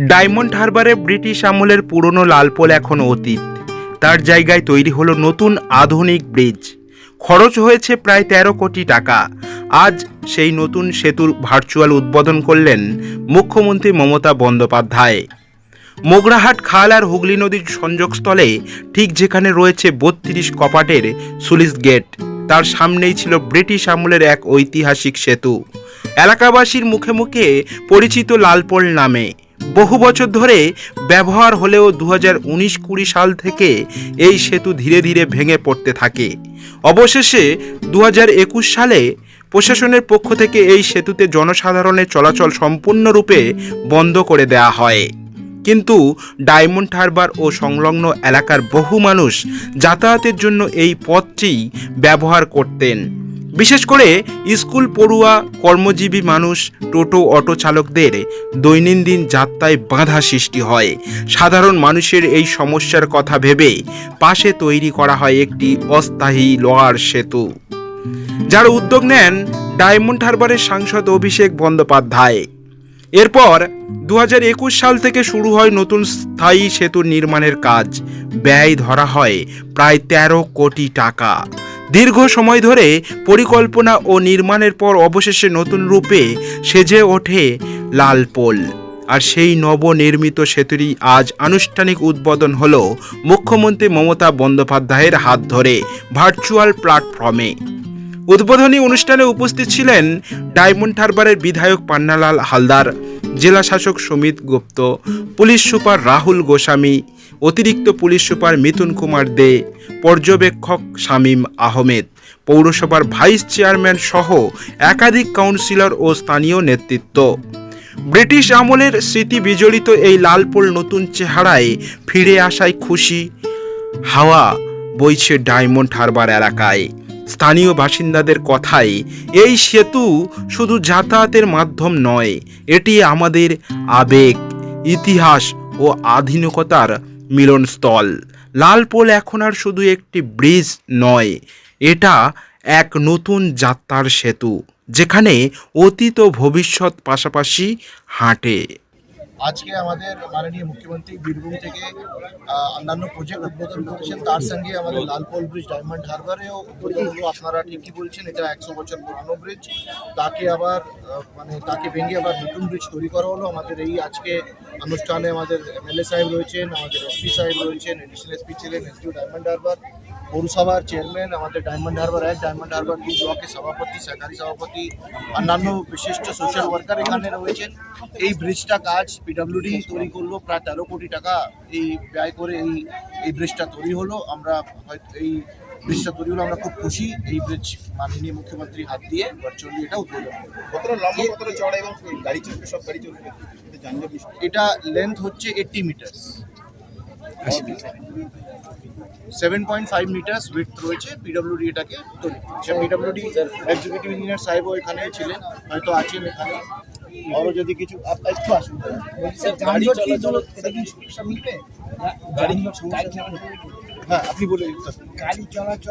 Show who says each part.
Speaker 1: Diamond হারবারে British আমলের পুরনো লালপোল এখন অতীত। তার জায়গায় তৈরি হলো নতুন আধুনিক ব্রিজ। খরচ হয়েছে প্রায় ১৩ কোটি টাকা। আজ সেই নতুন সেতুর ভার্চুয়াল উদ্বোধন করলেন মুখ্যমন্ত্রী মমতা বন্দ্যোপাধ্যায়। মোগরাহাট খাল আর হুগলি নদীর সংযোগস্থলে ঠিক যেখানে রয়েছে ৩২ কপাটের সুলিস গেট, তার সামনেই ছিল ব্রিটিশ আমলের এক ঐতিহাসিক সেতু। এলাকাবাসীর মুখে মুখে পরিচিত লালপোল নামে। বহু বছর ধরে ব্যবহার হলেও ২০১৯-২০ সাল থেকে এই সেতু ধীরে ধীরে ভেঙে পড়তে থাকে। অবশেষে ২০২১ সালে প্রশাসনের পক্ষ থেকে এই সেতুতে জনসাধারণের চলাচল সম্পূর্ণরূপে বন্ধ করে দেওয়া হয়। কিন্তু ডায়মন্ড হারবার ও সংলগ্ন এলাকার বহু মানুষ যাতায়াতের জন্য এই পথটি ব্যবহার করতেন। বিশেষ করে স্কুল পড়ুয়া, কর্মজীবী মানুষ, টোটো, অটো চালকদের দৈনন্দিন যাত্রায় বাধা সৃষ্টি হয়। সাধারণ মানুষের এই সমস্যার কথা ভেবে পাশে তৈরি করা হয় একটি অস্থায়ী লোহার সেতু, যার উদ্যোগ নেন ডায়মন্ড হারবারের সাংসদ অভিষেক বন্দ্যোপাধ্যায়। এরপর ২০২১ সাল থেকে শুরু হয় নতুন স্থায়ী সেতু নির্মাণের কাজ। ব্যয় ধরা হয় প্রায় ১৩ কোটি টাকা। দীর্ঘ সময় ধরে পরিকল্পনা ও নির্মাণের পর অবশেষে নতুন রূপে সেজে ওঠে লালপোল। আর সেই নবনির্মিত সেতুরই আজ আনুষ্ঠানিক উদ্বোধন হলো মুখ্যমন্ত্রী মমতা বন্দ্যোপাধ্যায়ের হাত ধরে ভার্চুয়াল প্ল্যাটফর্মে। উদ্বোধনী অনুষ্ঠানে উপস্থিত ছিলেন ডায়মন্ড হারবারের বিধায়ক পান্নালাল হালদার, জেলা শাসক সুমিত গুপ্ত, পুলিশ সুপার রাহুল গোস্বামী, অতিরিক্ত পুলিশ সুপার মিথুন কুমার দে, পর্যবেক্ষক শামীম আহমেদ, পৌরসভার ভাইস চেয়ারম্যান সহ একাধিক কাউন্সিলর ও স্থানীয় নেতৃত্ব। ব্রিটিশ আমলের স্মৃতি বিজড়িত এই লালপোল নতুন চেহারায় ফিরে আসায় খুশি হাওয়া বইছে ডায়মন্ড হারবার এলাকায়। স্থানীয় বাসিন্দাদের কথায় এই সেতু শুধু যাতায়াতের মাধ্যম নয়, এটি আমাদের আবেগ, ইতিহাস ও আধুনিকতার মিলনস্থল। লালপোল এখন আর শুধু একটি ব্রিজ নয়, এটা এক নতুন যাত্রার সেতু, যেখানে অতীত ও ভবিষ্যৎ পাশাপাশি হাঁটে।
Speaker 2: আজকে আমাদের মাননীয় মুখ্যমন্ত্রী বীরভূম থেকে অন্যান্য প্রজেক্ট উদ্বোধন করেছেন, তার সঙ্গে আমাদের লালপোল ব্রিজ ডায়মন্ড হারবারেও উদ্বোধন হলো। আপনারা ঠিকই বলছেন, এটা ১০০ বছর পুরানো ব্রিজ, তাকে আবার তাকে ভেঙে আবার নতুন ব্রিজ তৈরি করা হলো। আমাদের এই আজকে অনুষ্ঠানে আমাদের এমএলএ সাহেব রয়েছেন, আমাদের এসপি সাহেব রয়েছেন, এডিশনাল এসপি ছিলেন, এসডিও ডায়মন্ড হারবার, পৌরসভার চেয়ারম্যান, আমাদের ডায়মন্ড হারবার ১, ডায়মন্ড হারবার ২ ব্লকের সভাপতি, সরকারি সভাপতি, অন্যান্য বিশিষ্ট সোশ্যাল ওয়ার্কার এখানে রয়েছেন। এই ব্রিজটা কাজ পিডব্লিউডি তৈরি করলো, প্রায় ১৩ কোটি টাকা এই ব্যয় করে এই ব্রিজটা তৈরি হলো। আমরা আমরা খুব খুশি। এই ব্রিজ মাননীয় মুখ্যমন্ত্রীর হাত দিয়ে ভার্চুয়ালি এটা উদ্বোধন হলো।
Speaker 3: কতটা লম্বা, কতটা চড়া এবং গাড়ি চলবে, সব গাড়ি চলবে?
Speaker 2: এটা লেন্থ হচ্ছে 80 মিটার্স, 7.5 মিটার্স উইডথ রয়েছে। পিডব্লিউডি এটাকে তৈরি করছে। পিডব্লিউডি এক্সিকিউটিভ ইঞ্জিনিয়ার সাহেবও এখানে ছিলেন, হয়তো আছেন এখানে। আরও যদি কিছু একটু আসুন, হ্যাঁ আপনি বলে গাড়ি চলাচল